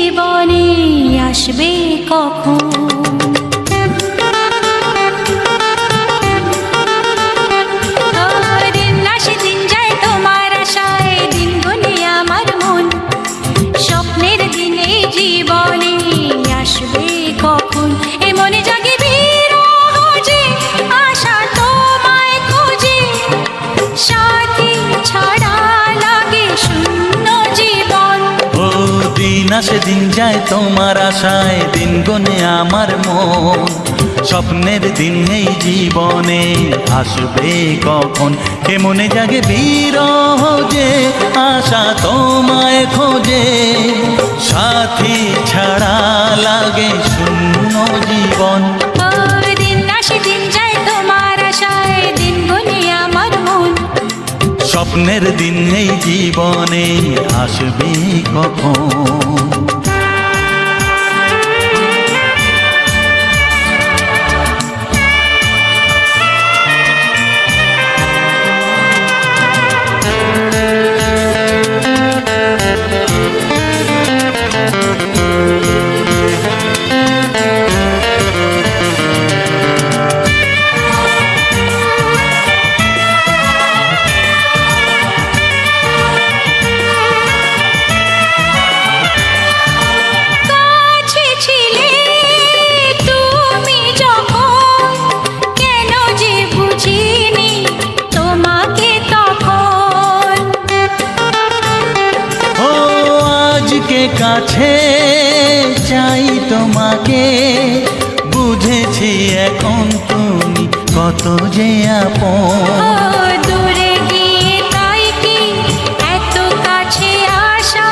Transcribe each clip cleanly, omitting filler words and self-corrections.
জীবনে আসবে কখন। দিন আসে দিন যায় তোমার আশায়, দিন গুনে আমার মন, স্বপ্নের দিনে জীবনে আসবে কখন। এ মনে জাগে বিরহ যে আশা তোমায় খোঁজে, সাথী ছাড়া লাগে শূন্য জীবন। ও দিন আসে দিন যায় তোমার আশায়, দিন গুনে আমার মন, স্বপ্নের দিন এই জীবনে আসবে কখন। কে মনে জাগে বিরহ যে আশা তোমায় খোঁজে, সাথী ছাড়া লাগে শূন্য জীবন। দিন আসে দিন যায় তোমার আশায়, দিন গুনে আমার মন, স্বপ্নের দিন এই জীবনে আসবে কখন। কাছে চাই তোমাকে, বুঝেছি এখন তুমি কত যে আপন। দূরে গিয়ে তাই কি এত কাছে আসা,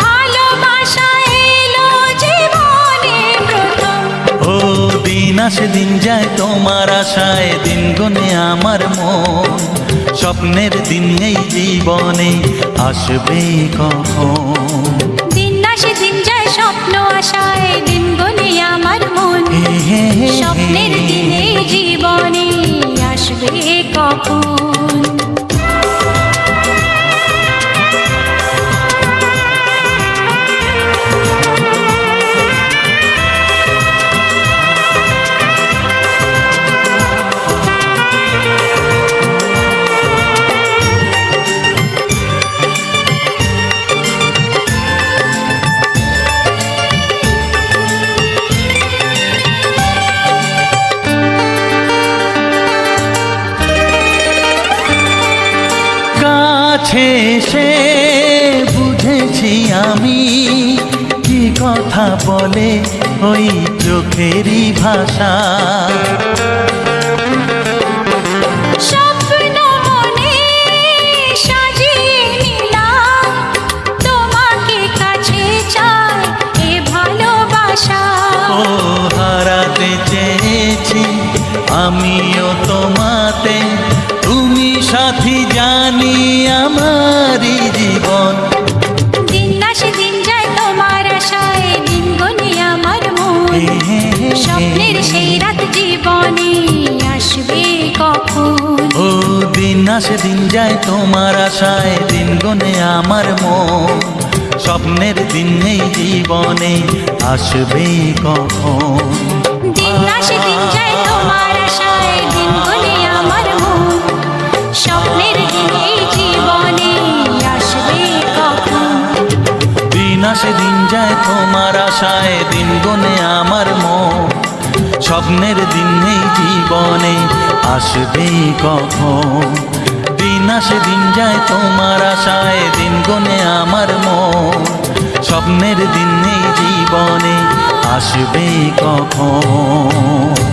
ভালোবাসা এলো জীবনে প্রথম। ও দিন আসে দিন যায় তোমার আশায়, দিন গুনে আমার মন, স্বপ্নের দিন এই জীবনে আসবে কখন। দিন যায় স্বপ্ন আশায়, দিন গুনে আমার মন, স্বপ্নের দিনে জীবনে আসবে কখন। কাছে এসে বুঝেছি আমি কি কথা বলে ওই চোখেরই ভাষা। স্বপ্ন মনে সাজিয়ে নিলাম, তোমাকে কাছে চাই এ ভালোবাসা। ও হারাতে চেয়েছি আমিও তোমাতে, তুমি সাথী জানি আমারই জীবন। দিন আসে দিন যায় তোমার আশায়, দিন গুনে আমার মন, স্বপ্নের সেই রাত জীবনে আসবে কখন। ও দিন আসে দিন যায় তোমার আশায়, দিন গুনে আমার মন, স্বপ্নের দিন এই জীবনে আসবে কখন। দিন আসে দিন যায় তোমার আশায়, দিন গুনে আমার মন, স্বপ্নের দিন এই জীবনে আসবে কখন। দিন আসে দিন যায় তোমার আশায়, দিন গুনে আমার মন, স্বপ্নের দিন এই জীবনে আসবে কখন। দিন আসে দিন যায় তোমার আশায়, দিন গুনে আমার মন, স্বপ্নের দিন এই জীবনে আসবে কখন।